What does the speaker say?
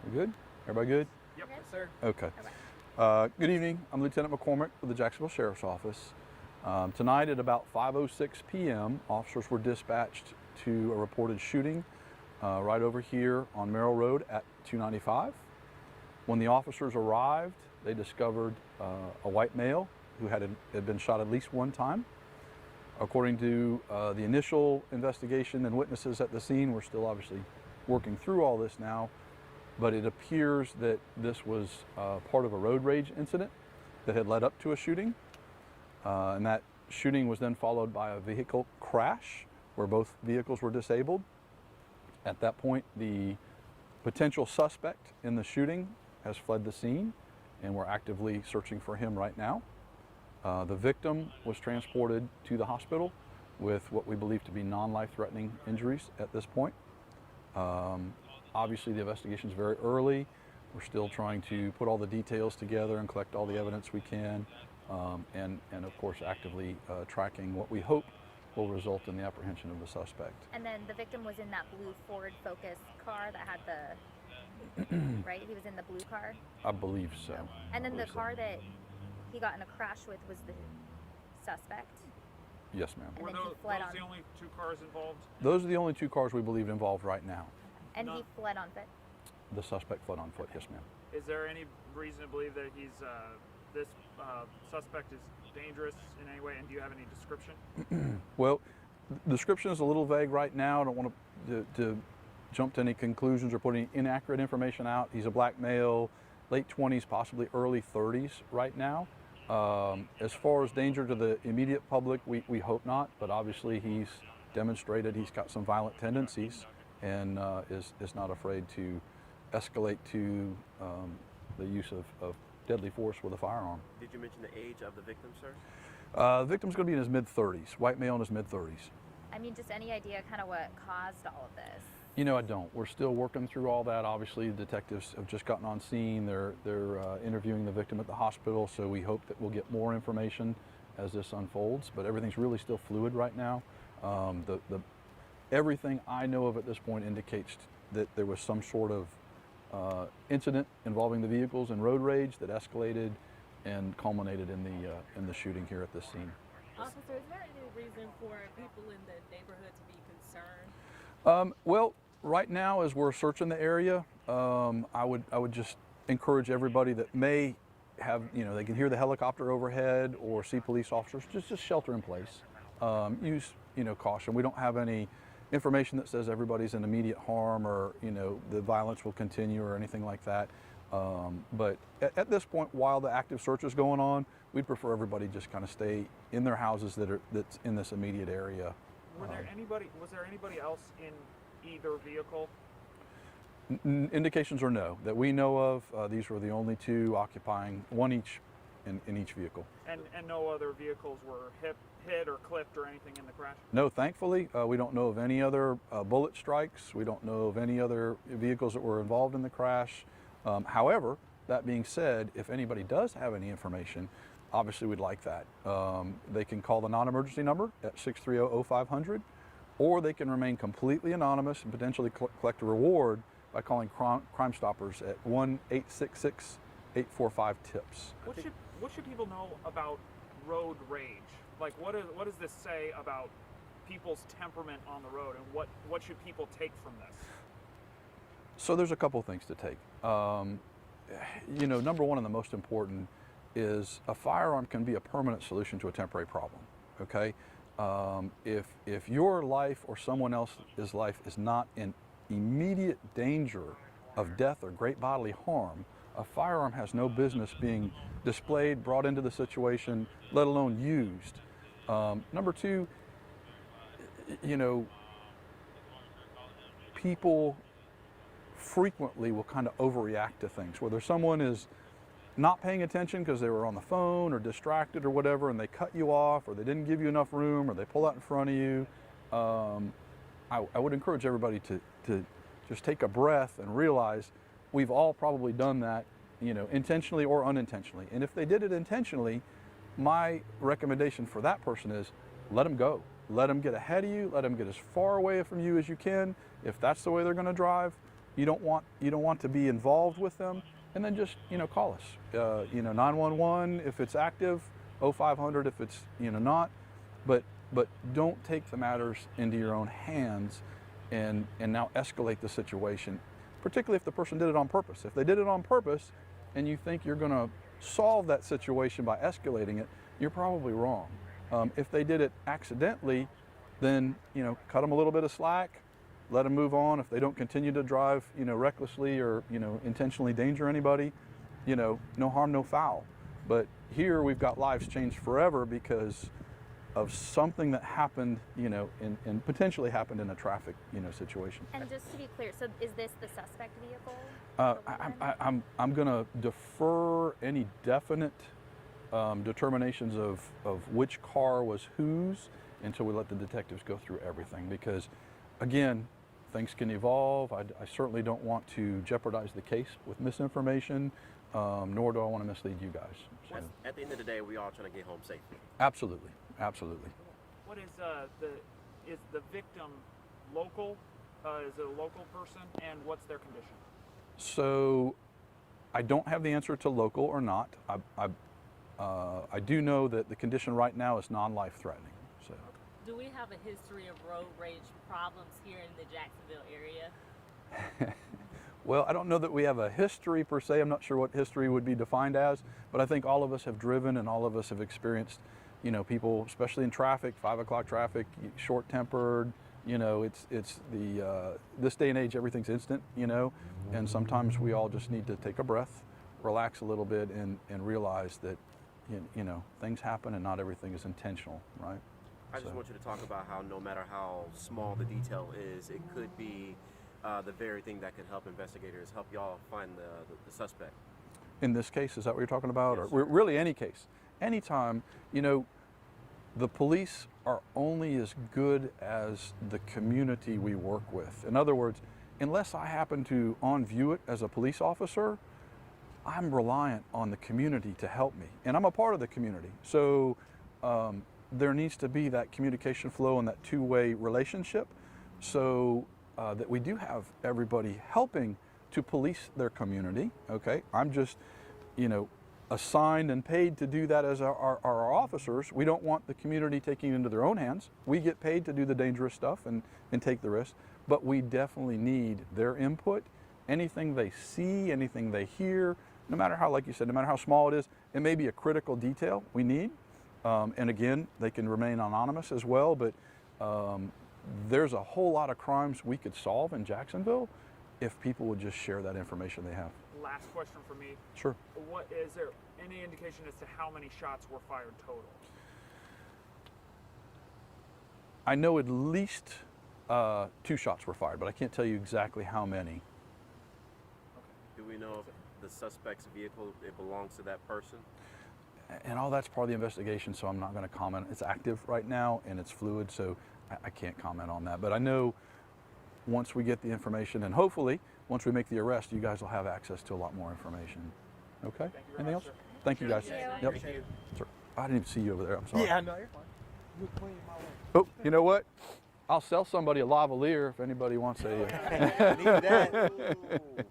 We good? Everybody good? Yep, yes, sir. Okay. Good evening. I'm Lieutenant McCormick with the Jacksonville Sheriff's Office. Tonight at about 5:06 p.m., officers were dispatched to a reported shooting right over here on Merrill Road at 295. When the officers arrived, they discovered a white male who had been shot at least one time. According to the initial investigation and witnesses at the scene, we're still obviously working through all this now, but it appears that this was part of a road rage incident that had led up to a shooting. And that shooting was then followed by a vehicle crash where both vehicles were disabled. At that point, the potential suspect in the shooting has fled the scene, and we're actively searching for him right now. The victim was transported to the hospital with what we believe to be non-life-threatening injuries at this point. Obviously, the investigation is very early. We're still trying to put all the details together and collect all the evidence we can, and of course actively tracking what we hope will result in the apprehension of the suspect. And then the victim was in that blue Ford Focus car that had the, right? He was in the blue car? I believe so. And then the car that he got in a crash with was the suspect? Yes, ma'am. And Were then he those fled on. the only two cars involved? Those are the only two cars we believe involved right now. And he fled on foot? The suspect fled on foot, yes, ma'am. Is there any reason to believe that he's this suspect is dangerous in any way? And do you have any description? Well, the description is a little vague right now. I don't want to jump to any conclusions or put any inaccurate information out. He's a black male, late 20s, possibly early 30s right now. As far as danger to the immediate public, we hope not, but obviously he's demonstrated he's got some violent tendencies and is not afraid to escalate to the use of deadly force with a firearm. Did you mention the age of the victim, sir? The victim's going to be in his mid-30s, white male in his mid-30s. I mean, just any idea kind of what caused all of this? You know, I don't. We're still working through all that. Obviously, the detectives have just gotten on scene. They're interviewing the victim at the hospital, so we hope that we'll get more information as this unfolds. But everything's really still fluid right now. Everything I know of at this point indicates that there was some sort of incident involving the vehicles and road rage that escalated and culminated in the shooting here at this scene. Officer, is there any reason for people in the neighborhood to be concerned? Well, right now, as we're searching the area, I would just encourage everybody that may have, they can hear the helicopter overhead or see police officers, just shelter in place. Use, caution. We don't have any information that says everybody's in immediate harm or, the violence will continue or anything like that. But at this point, while the active search is going on, we'd prefer everybody just kind of stay in their houses that's in this immediate area. Was there anybody else in either vehicle? Indications are no. That we know of, these were the only two occupying, one each in each vehicle. And no other vehicles were hit or clipped or anything in the crash? No, thankfully, we don't know of any other bullet strikes. We don't know of any other vehicles that were involved in the crash. However, that being said, if anybody does have any information, obviously we'd like that. They can call the non-emergency number at 630-0500, or they can remain completely anonymous and potentially collect a reward by calling Crime Stoppers at 1-866-845-TIPS. What should people know about road rage? Like, what does this say about people's temperament on the road, and what should people take from this? So there's a couple things to take. Number one and the most important is a firearm can be a permanent solution to a temporary problem, okay? If your life or someone else's life is not in immediate danger of death or great bodily harm, a firearm has no business being displayed, brought into the situation, let alone used. Number two, people frequently will kind of overreact to things, whether someone is not paying attention because they were on the phone or distracted or whatever, and they cut you off, or they didn't give you enough room, or they pull out in front of you. I would encourage everybody to just take a breath and realize we've all probably done that, intentionally or unintentionally. And if they did it intentionally, my recommendation for that person is let them go. Let them get ahead of you. Let them get as far away from you as you can. If that's the way they're going to drive, you don't want to be involved with them, and then just call us. 911 if it's active, 0500 if it's not, but don't take the matters into your own hands and now escalate the situation, particularly if the person did it on purpose. If they did it on purpose and you think you're going to solve that situation by escalating it, you're probably wrong. If they did it accidentally, then cut them a little bit of slack, let them move on. If they don't continue to drive recklessly or intentionally endanger anybody, no harm, no foul. But here we've got lives changed forever because of something that happened, and potentially happened in a traffic, situation. And just to be clear, so is this the suspect vehicle? I'm going to defer any definite determinations of which car was whose until we let the detectives go through everything, because again, things can evolve. I certainly don't want to jeopardize the case with misinformation, nor do I want to mislead you guys. So. At the end of the day, we all trying to get home safely. Absolutely, absolutely. What is the victim local? Is it a local person, and what's their condition? So, I don't have the answer to local or not. I do know that the condition right now is non-life threatening. So. Do we have a history of road rage problems here in the Jacksonville area? Well, I don't know that we have a history per se. I'm not sure what history would be defined as, but I think all of us have driven and all of us have experienced, people, especially in traffic, 5 o'clock traffic, short-tempered. It's this day and age, everything's instant, and sometimes we all just need to take a breath, relax a little bit, and realize that, things happen and not everything is intentional, right? I just want you to talk about how no matter how small the detail is, it could be the very thing that could help investigators, help y'all find the suspect. In this case, is that what you're talking about? Yes. Or really any case? Anytime, the police are only as good as the community we work with. In other words, unless I happen to view it as a police officer, I'm reliant on the community to help me. And I'm a part of the community. So there needs to be that communication flow and that two-way relationship so that we do have everybody helping to police their community, okay? I'm just, assigned and paid to do that as our officers. We don't want the community taking it into their own hands. We get paid to do the dangerous stuff and take the risk, but we definitely need their input. Anything they see, anything they hear, no matter how, like you said, no matter how small it is, it may be a critical detail we need. And again, they can remain anonymous as well, but there's a whole lot of crimes we could solve in Jacksonville if people would just share that information they have. Last question for me. Sure. What is there any indication as to how many shots were fired total? I know at least 2 shots were fired, but I can't tell you exactly how many. Do we know if the suspect's vehicle, it belongs to that person? And all that's part of the investigation, so I'm not going to comment. It's active right now and it's fluid, so I can't comment on that. But I know once we get the information, and hopefully once we make the arrest, you guys will have access to a lot more information. Okay? Thank you very Anything much, else? sir. Thank you guys. Thank you. Yep. Appreciate it. Sir, I didn't even see you over there. I'm sorry. Yeah, no, you're fine. You're clean my way. Oh, you know what? I'll sell somebody a lavalier if anybody wants a. Need that. Ooh.